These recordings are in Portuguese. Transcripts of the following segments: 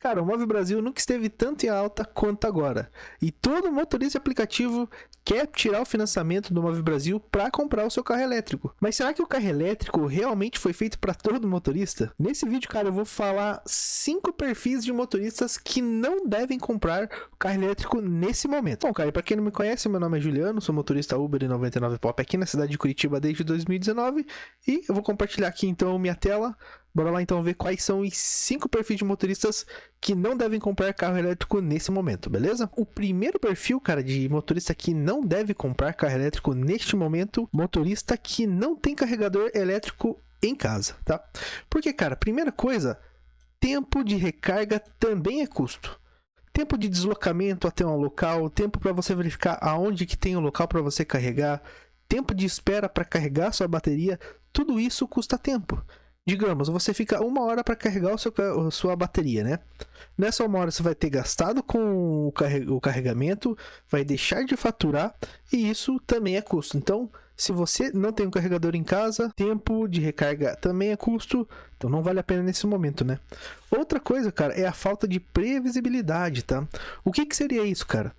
Cara, o Move Brasil nunca esteve tanto em alta quanto agora. E todo motorista de aplicativo quer tirar o financiamento do Move Brasil para comprar o seu carro elétrico. Mas será que o carro elétrico realmente foi feito para todo motorista? Nesse vídeo, cara, eu vou falar 5 perfis de motoristas que não devem comprar o carro elétrico nesse momento. Bom, cara, para quem não me conhece, meu nome é Juliano, sou motorista Uber e 99 Pop aqui na cidade de Curitiba desde 2019 e eu vou compartilhar aqui então minha tela. Bora lá então ver quais são os 5 perfis de motoristas que não devem comprar carro elétrico nesse momento, beleza? O primeiro perfil, cara, de motorista que não deve comprar carro elétrico neste momento, motorista que não tem carregador elétrico em casa, tá? Porque, cara, primeira coisa, tempo de recarga também é custo. Tempo de deslocamento até um local, tempo para você verificar aonde que tem um local para você carregar, tempo de espera para carregar sua bateria, tudo isso custa tempo. Digamos, você fica 1 hora para carregar a sua bateria, né? Nessa 1 hora você vai ter gastado com o carregamento, vai deixar de faturar e isso também é custo. Então, se você não tem um carregador em casa, tempo de recarga também é custo, então não vale a pena nesse momento, né? Outra coisa, cara, é a falta de previsibilidade, tá? O que seria isso, cara?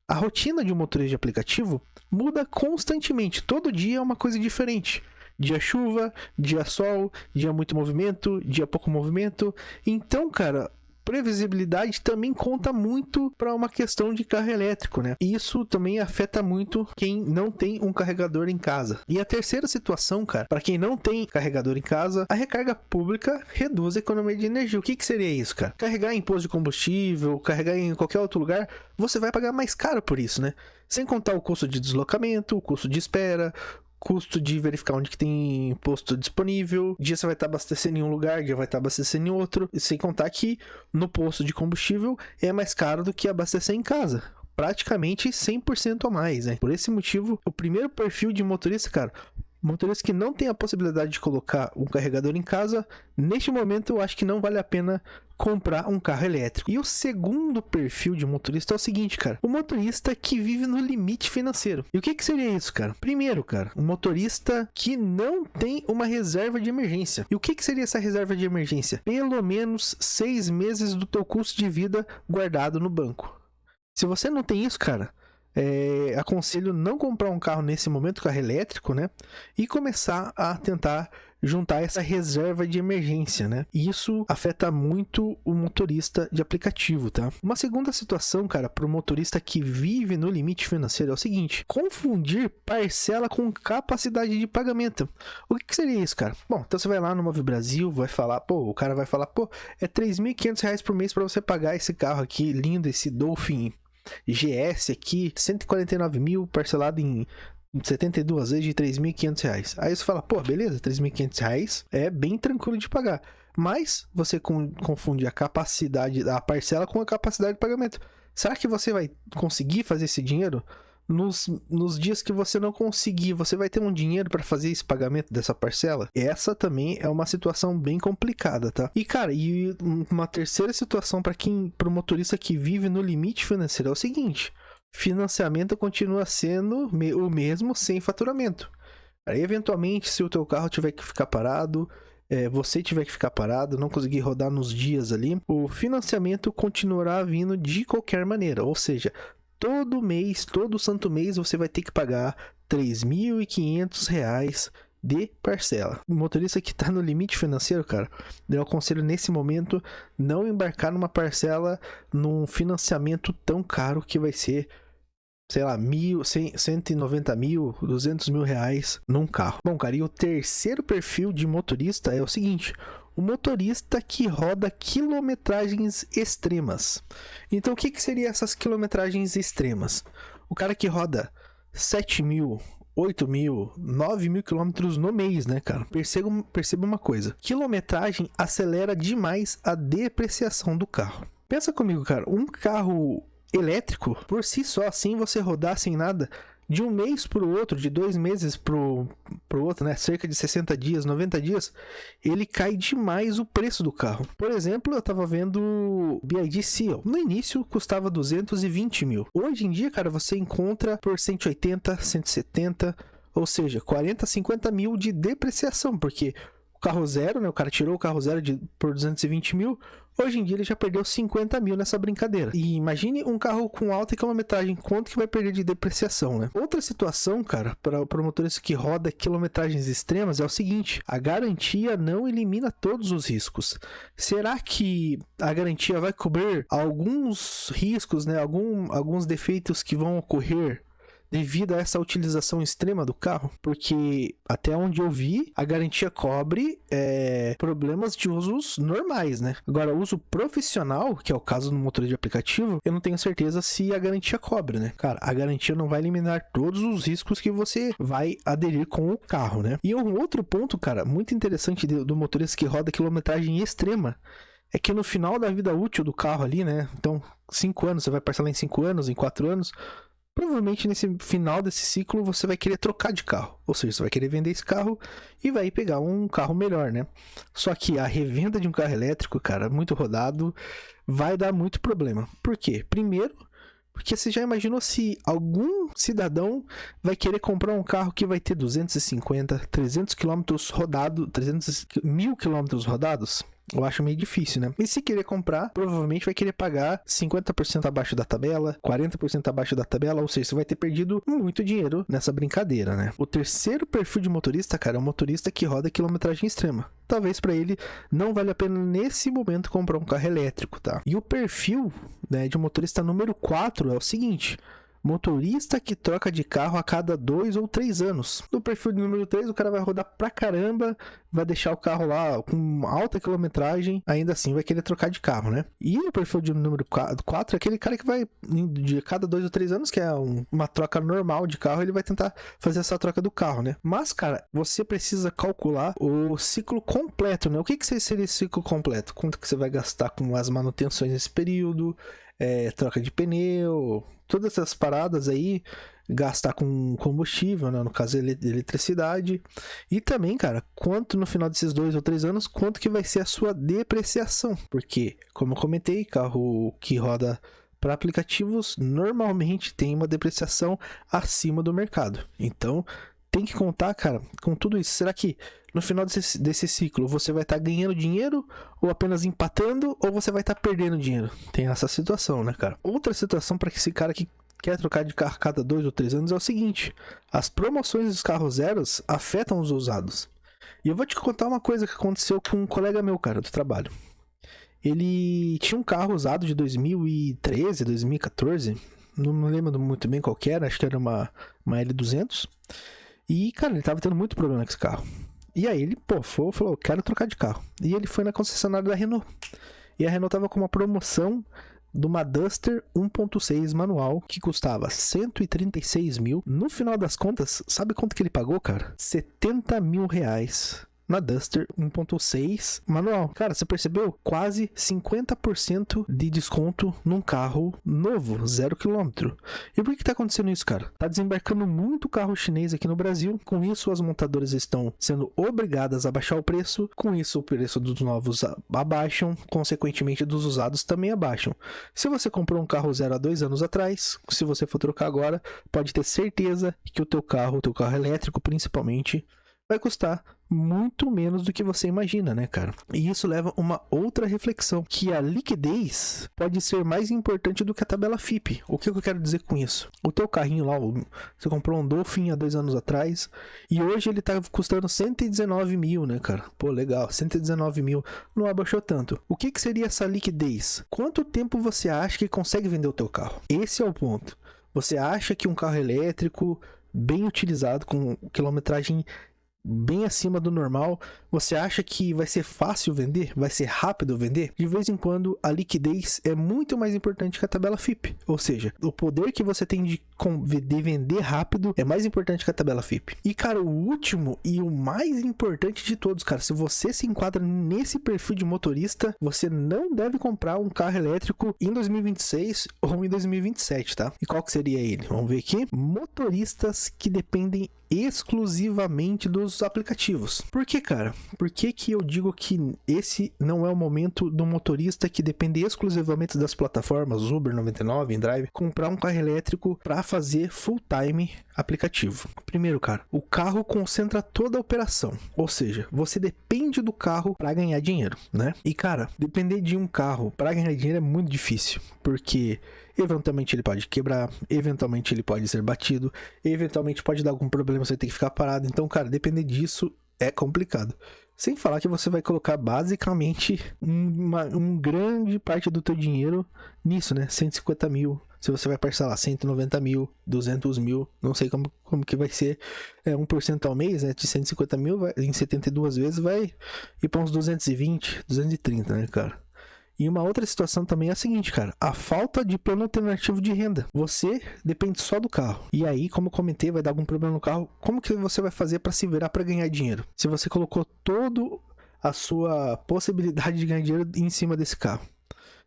A rotina de um motorista de aplicativo muda constantemente, todo dia é uma coisa diferente. Dia chuva, dia sol, dia muito movimento, dia pouco movimento. Então, cara, previsibilidade também conta muito para uma questão de carro elétrico, né? E isso também afeta muito quem não tem um carregador em casa. E a terceira situação, cara, para quem não tem carregador em casa, a recarga pública reduz a economia de energia. O que seria isso, cara? Carregar em posto de combustível, carregar em qualquer outro lugar, você vai pagar mais caro por isso, né? Sem contar o custo de deslocamento, o custo de espera, custo de verificar onde que tem posto disponível, dia você vai estar abastecendo em um lugar, dia vai estar abastecendo em outro, e sem contar que no posto de combustível é mais caro do que abastecer em casa, praticamente 100% a mais, né? Por esse motivo, o primeiro perfil de motorista, cara, motorista que não tem a possibilidade de colocar um carregador em casa, neste momento eu acho que não vale a pena comprar um carro elétrico. E o segundo perfil de motorista é o seguinte, cara, o motorista que vive no limite financeiro. E o que seria isso, cara? Primeiro, cara, um motorista que não tem uma reserva de emergência. E o que seria essa reserva de emergência? Pelo menos 6 meses do teu custo de vida guardado no banco. Se você não tem isso, cara, aconselho não comprar um carro nesse momento, carro elétrico, né? E começar a tentar juntar essa reserva de emergência, né? E isso afeta muito o motorista de aplicativo, tá? Uma segunda situação, cara, para o motorista que vive no limite financeiro é o seguinte: confundir parcela com capacidade de pagamento. O que seria isso, cara? Bom, então você vai lá no Move Brasil, vai falar, o cara vai falar, é R$3.500 por mês para você pagar esse carro aqui, lindo, esse Dolphin GS aqui, 149 mil, parcelado em 72 vezes de R$3.500. Aí você fala, beleza, R$3.500 é bem tranquilo de pagar. Mas você confunde a capacidade da parcela com a capacidade de pagamento. Será que você vai conseguir fazer esse dinheiro? Nos dias que você não conseguir, você vai ter um dinheiro para fazer esse pagamento dessa parcela? Essa também é uma situação bem complicada, tá? E, cara, uma terceira situação para o motorista que vive no limite financeiro é o seguinte: financiamento continua sendo o mesmo sem faturamento. Aí, eventualmente, se o teu carro tiver que ficar parado, você tiver que ficar parado, não conseguir rodar nos dias ali, o financiamento continuará vindo de qualquer maneira, ou seja, todo mês, todo santo mês, você vai ter que pagar R$3.500 de parcela. O motorista que está no limite financeiro, cara, eu aconselho nesse momento não embarcar numa parcela, num financiamento tão caro que vai ser, sei lá, 190 mil, 200 mil reais num carro. Bom, cara, e o terceiro perfil de motorista é o seguinte: o motorista que roda quilometragens extremas. Então, o que seria essas quilometragens extremas? O cara que roda 7 mil, 8 mil, 9 mil quilômetros no mês, né, cara? Perceba uma coisa: quilometragem acelera demais a depreciação do carro. Pensa comigo, cara, um carro elétrico, por si só, assim você rodar sem nada, de um mês para o outro, de 2 meses para o outro, né, cerca de 60 dias, 90 dias, ele cai demais o preço do carro. Por exemplo, eu estava vendo o BYD Seal. No início custava 220 mil. Hoje em dia, cara, você encontra por 180, 170, ou seja, 40, 50 mil de depreciação, porque carro zero, né? O cara tirou o carro zero por 220 mil. Hoje em dia ele já perdeu 50 mil nessa brincadeira. E imagine um carro com alta quilometragem, quanto que vai perder de depreciação, né? Outra situação, cara, para o motorista que roda quilometragens extremas é o seguinte: a garantia não elimina todos os riscos. Será que a garantia vai cobrir alguns riscos, né? Alguns defeitos que vão ocorrer devido a essa utilização extrema do carro? Porque até onde eu vi, a garantia cobre problemas de usos normais, né? Agora, uso profissional, que é o caso do motorista de aplicativo, eu não tenho certeza se a garantia cobre, né? Cara, a garantia não vai eliminar todos os riscos que você vai aderir com o carro, né? E um outro ponto, cara, muito interessante do motorista que roda quilometragem extrema é que no final da vida útil do carro ali, né? Então, 5 anos, você vai parcelar em 5 anos, em 4 anos... Provavelmente nesse final desse ciclo você vai querer trocar de carro. Ou seja, você vai querer vender esse carro e vai pegar um carro melhor, né? Só que a revenda de um carro elétrico, cara, muito rodado, vai dar muito problema. Por quê? Primeiro, porque você já imaginou se algum cidadão vai querer comprar um carro que vai ter 250, 300 quilômetros rodados, 300 mil quilômetros rodados? Eu acho meio difícil, né? E se querer comprar, provavelmente vai querer pagar 50% abaixo da tabela, 40% abaixo da tabela, ou seja, você vai ter perdido muito dinheiro nessa brincadeira, né? O terceiro perfil de motorista, cara, é o motorista que roda quilometragem extrema. Talvez para ele não vale a pena nesse momento comprar um carro elétrico, tá? E o perfil, né, de motorista número 4 é o seguinte: motorista que troca de carro a cada 2 ou 3 anos. No perfil número 3, o cara vai rodar pra caramba, vai deixar o carro lá com alta quilometragem, ainda assim vai querer trocar de carro, né? E o perfil de número 4 é aquele cara que vai, de cada 2 ou 3 anos, que é uma troca normal de carro, ele vai tentar fazer essa troca do carro, né? Mas, cara, você precisa calcular o ciclo completo, né? O que seria esse ciclo completo? Quanto que você vai gastar com as manutenções nesse período, troca de pneu, todas essas paradas aí, gastar com combustível, né? No caso, eletricidade. E também, cara, quanto no final desses 2 ou 3 anos, quanto que vai ser a sua depreciação. Porque, como eu comentei, carro que roda para aplicativos normalmente tem uma depreciação acima do mercado. Então, tem que contar, cara, com tudo isso. Será que no final desse ciclo você vai estar ganhando dinheiro ou apenas empatando, ou você vai estar perdendo dinheiro? Tem essa situação, né, cara? Outra situação para esse cara que quer trocar de carro a cada 2 ou 3 anos é o seguinte: as promoções dos carros zeros afetam os usados. E eu vou te contar uma coisa que aconteceu com um colega meu, cara, do trabalho. Ele tinha um carro usado de 2013, 2014, não me lembro muito bem qual que era, acho que era uma L200. E, cara, ele tava tendo muito problema com esse carro. E aí ele, falou, quero trocar de carro. E ele foi na concessionária da Renault. E a Renault tava com uma promoção de uma Duster 1.6 manual, que custava 136 mil. No final das contas, sabe quanto que ele pagou, cara? 70 mil reais na Duster 1.6 manual. Cara, você percebeu? Quase 50% de desconto num carro novo, 0 km. E por que tá acontecendo isso, cara? Tá desembarcando muito carro chinês aqui no Brasil. Com isso, as montadoras estão sendo obrigadas a baixar o preço. Com isso, o preço dos novos abaixam. Consequentemente, dos usados também abaixam. Se você comprou um carro zero há 2 anos atrás, se você for trocar agora, pode ter certeza que o teu carro elétrico principalmente, vai custar muito menos do que você imagina, né, cara? E isso leva a uma outra reflexão, que a liquidez pode ser mais importante do que a tabela FIP. O que eu quero dizer com isso? O teu carrinho lá, você comprou um Dolphin há 2 anos atrás, e hoje ele tá custando 119 mil, né, cara? Pô, legal, 119 mil, não abaixou tanto. O que seria essa liquidez? Quanto tempo você acha que consegue vender o teu carro? Esse é o ponto. Você acha que um carro elétrico, bem utilizado, com quilometragem bem acima do normal, você acha que vai ser fácil vender? Vai ser rápido vender? De vez em quando, a liquidez é muito mais importante que a tabela FIP. Ou seja, o poder que você tem de vender rápido é mais importante que a tabela FIP. E, cara, o último e o mais importante de todos, cara, se você se enquadra nesse perfil de motorista, você não deve comprar um carro elétrico em 2026 ou em 2027, tá? E qual que seria ele? Vamos ver aqui. Motoristas que dependem exclusivamente dos aplicativos. Por que, cara? Por que eu digo que esse não é o momento do motorista que depende exclusivamente das plataformas Uber, 99, InDrive, comprar um carro elétrico para fazer full time aplicativo. Primeiro, cara, o carro concentra toda a operação, ou seja, você depende do carro para ganhar dinheiro, né? E cara, depender de um carro para ganhar dinheiro é muito difícil, porque eventualmente ele pode quebrar, eventualmente ele pode ser batido, eventualmente pode dar algum problema, você tem que ficar parado. Então, cara, depender disso é complicado. Sem falar que você vai colocar basicamente uma grande parte do teu dinheiro nisso, né? 150 mil. Se você vai parcelar 190 mil, 200 mil, não sei como que vai ser. 1% ao mês, né? De 150 mil, em 72 vezes vai ir para uns 220, 230, né, cara? E uma outra situação também é a seguinte, cara. A falta de plano alternativo de renda. Você depende só do carro. E aí, como eu comentei, vai dar algum problema no carro. Como que você vai fazer para se virar para ganhar dinheiro? Se você colocou toda a sua possibilidade de ganhar dinheiro em cima desse carro.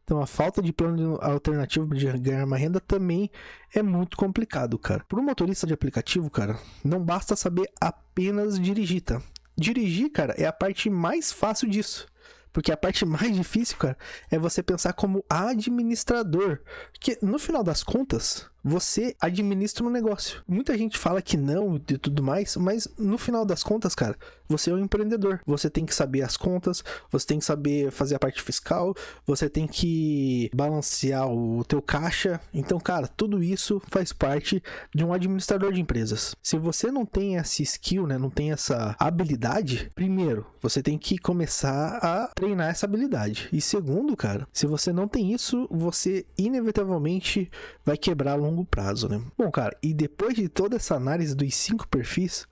Então, a falta de plano alternativo de ganhar uma renda também é muito complicado, cara. Para um motorista de aplicativo, cara, não basta saber apenas dirigir, tá? Dirigir, cara, é a parte mais fácil disso. Porque a parte mais difícil, cara, é você pensar como administrador. Porque, no final das contas, você administra um negócio. Muita gente fala que não e tudo mais, mas no final das contas, cara, você é um empreendedor. Você tem que saber as contas, você tem que saber fazer a parte fiscal, você tem que balancear o teu caixa. Então, cara, tudo isso faz parte de um administrador de empresas. Se você não tem esse skill, né, não tem essa habilidade, primeiro, você tem que começar a treinar essa habilidade. E segundo, cara, se você não tem isso, você inevitavelmente vai quebrar a longo prazo, né? Bom, cara, e depois de toda essa análise dos 5 perfis,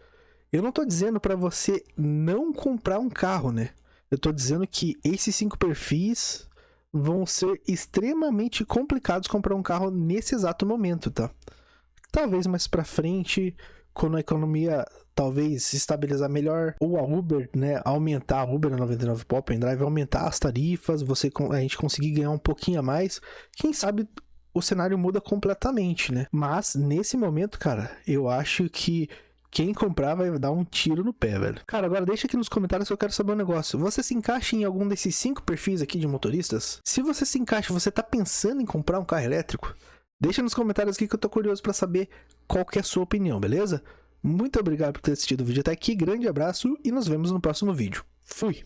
eu não tô dizendo para você não comprar um carro, né? Eu tô dizendo que esses 5 perfis vão ser extremamente complicados comprar um carro nesse exato momento, tá? Talvez mais pra frente, quando a economia talvez se estabilizar melhor, ou a Uber, né, aumentar a Uber 99 Pop Pendrive, aumentar as tarifas, a gente conseguir ganhar um pouquinho a mais, quem sabe o cenário muda completamente, né? Mas nesse momento, cara, eu acho que quem comprar vai dar um tiro no pé, velho. Cara, agora deixa aqui nos comentários que eu quero saber um negócio. Você se encaixa em algum desses 5 perfis aqui de motoristas? Se você se encaixa, você tá pensando em comprar um carro elétrico? Deixa nos comentários aqui que eu tô curioso pra saber qual que é a sua opinião, beleza? Muito obrigado por ter assistido o vídeo até aqui, grande abraço e nos vemos no próximo vídeo. Fui!